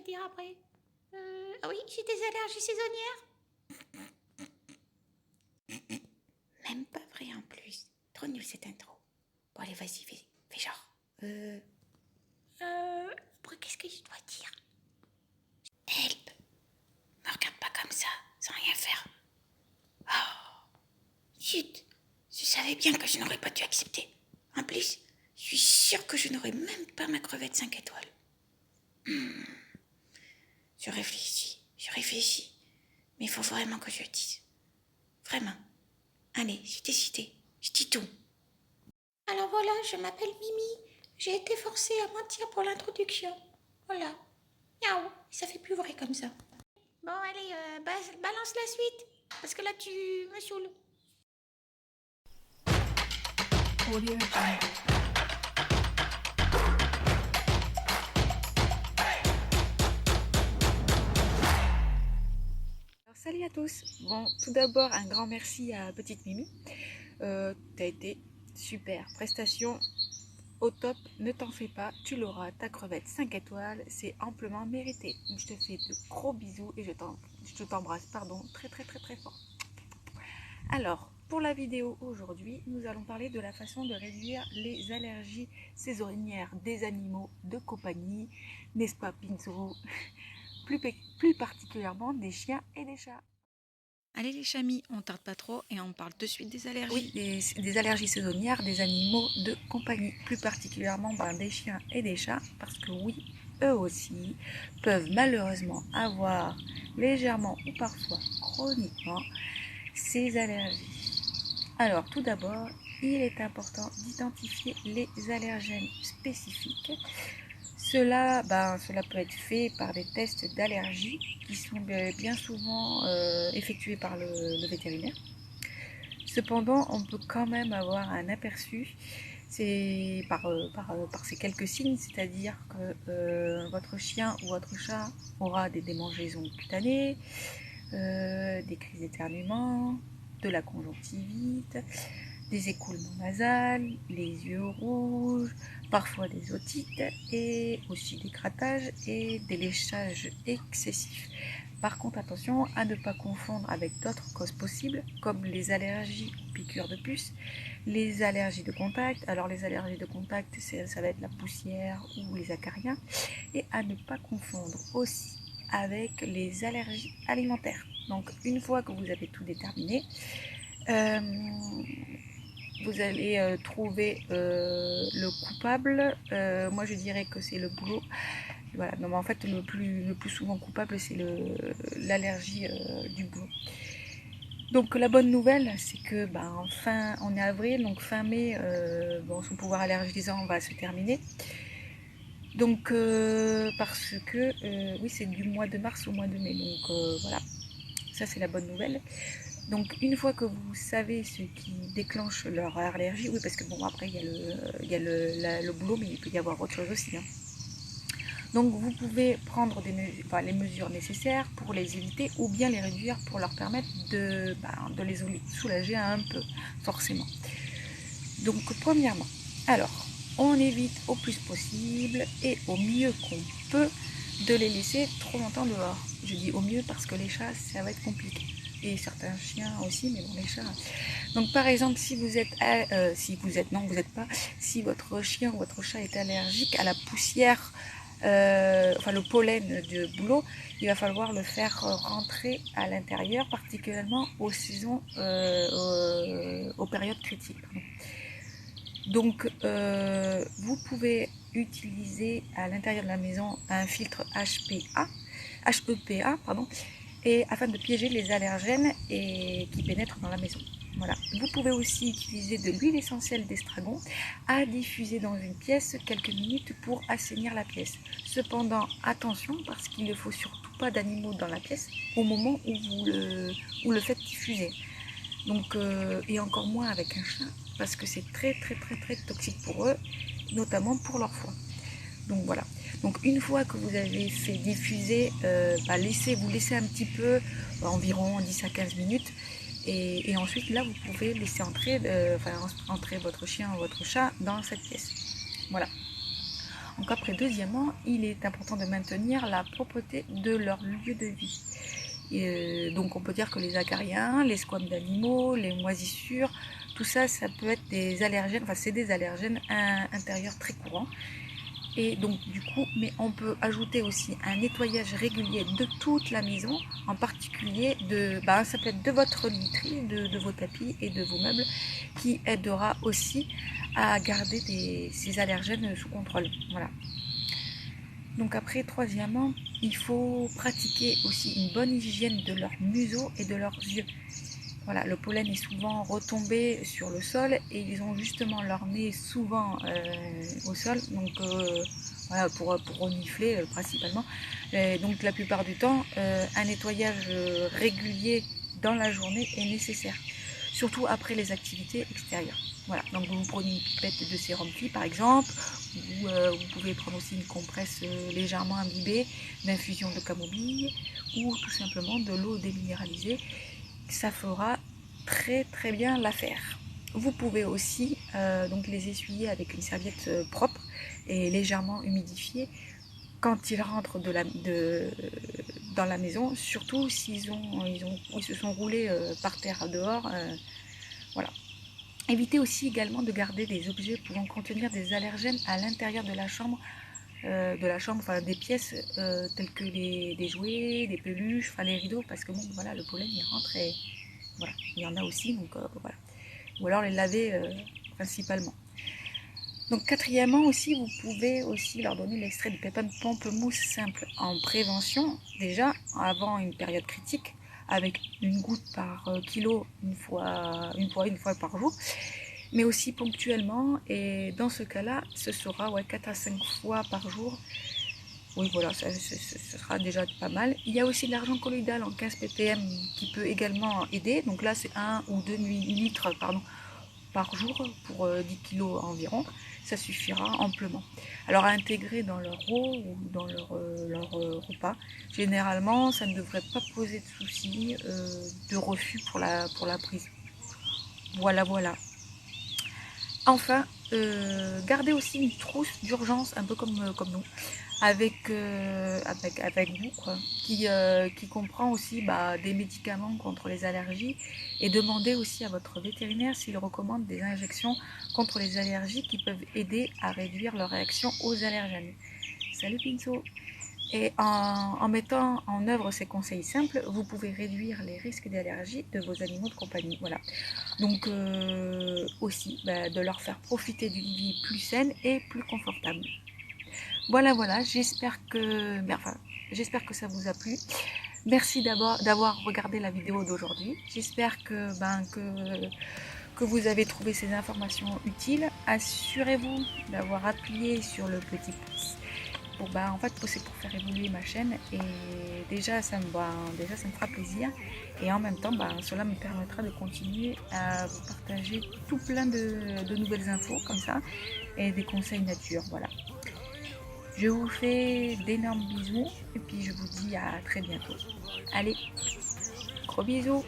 dire après? Ah oui, j'ai des allergies saisonnières. Même pas vrai en plus. Trop nul cette intro. Bon allez, vas-y, fais genre. Après, qu'est-ce que je dois dire? Help! Me regarde pas comme ça, sans rien faire. Oh! Chut! Je savais bien que je n'aurais pas dû accepter. En plus, je suis sûre que je n'aurais même pas ma crevette 5 étoiles. Je réfléchis. Mais il faut vraiment que je le dise. Vraiment. Allez, j'ai décidé. Je dis tout. Alors voilà, je m'appelle Mimi. J'ai été forcée à mentir pour l'introduction. Voilà. Miaou. Ça fait plus vrai comme ça. Bon, allez, balance la suite. Parce que là, tu me saoules. Audio Jungle. Alors, salut à tous. Bon, tout d'abord, un grand merci à Petite Mimi. T'as été super. Prestation au top. Ne t'en fais pas. Tu l'auras. Ta crevette 5 étoiles. C'est amplement mérité. Je te fais de gros bisous et je t'embrasse, pardon, très très très très fort. Alors, pour la vidéo aujourd'hui, nous allons parler de la façon de réduire les allergies saisonnières des animaux de compagnie, n'est-ce pas Pinzou? Plus particulièrement des chiens et des chats. Allez les chamis, on tarde pas trop et on parle de suite des allergies. Oui, des allergies saisonnières des animaux de compagnie, plus particulièrement des chiens et des chats, parce que oui, eux aussi peuvent malheureusement avoir légèrement ou parfois chroniquement ces allergies. Alors tout d'abord, il est important d'identifier les allergènes spécifiques. Cela peut être fait par des tests d'allergie qui sont bien souvent effectués par le vétérinaire. Cependant, on peut quand même avoir un aperçu par ces quelques signes, c'est-à-dire que votre chien ou votre chat aura des démangeaisons cutanées, des crises d'éternuement, de la conjonctivite, des écoulements nasales, les yeux rouges, parfois des otites et aussi des grattages et des léchages excessifs. Par contre, attention à ne pas confondre avec d'autres causes possibles, comme les allergies aux piqûres de puces, les allergies de contact. Alors les allergies de contact, ça va être la poussière ou les acariens. Et à ne pas confondre aussi avec les allergies alimentaires. Donc une fois que vous avez tout déterminé, vous allez trouver le coupable. Moi je dirais que c'est le boulot. Voilà, non, mais en fait le plus souvent coupable c'est l'allergie du boulot. Donc la bonne nouvelle c'est que on est avril, donc fin mai, son pouvoir allergisant va se terminer. Donc parce que oui c'est du mois de mars au mois de mai, donc voilà, ça c'est la bonne nouvelle. Donc une fois que vous savez ce qui déclenche leur allergie, oui parce que bon après il y a le boulot, mais il peut y avoir autre chose aussi. Donc vous pouvez prendre les mesures nécessaires pour les éviter ou bien les réduire pour leur permettre de les soulager un peu, forcément. Donc premièrement, alors on évite au plus possible et au mieux qu'on peut de les laisser trop longtemps dehors. Je dis au mieux parce que les chats ça va être compliqué. Et certains chiens aussi, mais bon les chats. Donc par exemple si vous êtes si votre chien ou votre chat est allergique à la poussière, le pollen de boulot, il va falloir le faire rentrer à l'intérieur, particulièrement aux saisons, aux périodes critiques. Donc vous pouvez utiliser à l'intérieur de la maison un filtre HEPA, et afin de piéger les allergènes qui pénètrent dans la maison. Voilà. Vous pouvez aussi utiliser de l'huile essentielle d'estragon à diffuser dans une pièce quelques minutes pour assainir la pièce. Cependant, attention parce qu'il ne faut surtout pas d'animaux dans la pièce au moment où vous le faites diffuser. Donc, et encore moins avec un chat parce que c'est très très très très toxique pour eux, notamment pour leur foie. Donc voilà. Donc une fois que vous avez fait diffuser, vous laissez un petit peu, environ 10 à 15 minutes. Et ensuite là vous pouvez laisser entrer votre chien ou votre chat dans cette pièce. Voilà. Donc après, deuxièmement, il est important de maintenir la propreté de leur lieu de vie. Donc on peut dire que les acariens, les squames d'animaux, les moisissures, tout ça, ça peut être des allergènes, enfin c'est des allergènes intérieurs très courants. Et donc du coup, mais on peut ajouter aussi un nettoyage régulier de toute la maison, en particulier ça peut être de votre literie, de vos tapis et de vos meubles, qui aidera aussi à garder ces allergènes sous contrôle. Voilà. Donc après, troisièmement, il faut pratiquer aussi une bonne hygiène de leur museau et de leurs yeux. Voilà, le pollen est souvent retombé sur le sol et ils ont justement leur nez souvent au sol, donc voilà, pour renifler principalement. Donc la plupart du temps, un nettoyage régulier dans la journée est nécessaire, surtout après les activités extérieures. Voilà, donc vous prenez une pipette de sérum Phi par exemple, ou vous pouvez prendre aussi une compresse légèrement imbibée d'infusion de camomille, ou tout simplement de l'eau déminéralisée. Ça fera très bien l'affaire. Vous pouvez aussi donc les essuyer avec une serviette propre et légèrement humidifiée quand ils rentrent dans la maison, surtout s'ils ils se sont roulés par terre dehors. Voilà. Évitez aussi également de garder des objets pouvant contenir des allergènes à l'intérieur de la chambre, enfin des pièces telles que des jouets, des peluches, enfin les rideaux, parce que bon, voilà, le pollen il rentre et voilà, il y en a aussi, donc voilà. Ou alors les laver principalement. Donc quatrièmement aussi, vous pouvez aussi leur donner l'extrait de pépins de pamplemousse simple en prévention, déjà avant une période critique, avec une goutte par kilo une fois par jour, mais aussi ponctuellement, et dans ce cas-là, ce sera 4 à 5 fois par jour. Oui, voilà, ce sera déjà pas mal. Il y a aussi de l'argent colloïdal en 15 ppm qui peut également aider. Donc là, c'est 1 ou 2 litres par jour pour 10 kg environ. Ça suffira amplement. Alors à intégrer dans leur eau ou dans leur repas. Généralement, ça ne devrait pas poser de soucis de refus pour la prise. Voilà. Enfin, gardez aussi une trousse d'urgence, un peu comme nous, avec vous, quoi, qui comprend aussi des médicaments contre les allergies, et demandez aussi à votre vétérinaire s'il recommande des injections contre les allergies qui peuvent aider à réduire leur réaction aux allergènes. Salut Pinso! Et en mettant en œuvre ces conseils simples, vous pouvez réduire les risques d'allergie de vos animaux de compagnie. Voilà. Donc aussi de leur faire profiter d'une vie plus saine et plus confortable. Voilà, j'espère que ça vous a plu. Merci d'avoir regardé la vidéo d'aujourd'hui. J'espère que vous avez trouvé ces informations utiles. Assurez-vous d'avoir appuyé sur le petit pouce. En fait, c'est pour faire évoluer ma chaîne, et déjà ça me fera plaisir, et en même temps cela me permettra de continuer à vous partager tout plein de nouvelles infos comme ça et des conseils nature. Voilà. Je vous fais d'énormes bisous et puis je vous dis à très bientôt. Allez, gros bisous.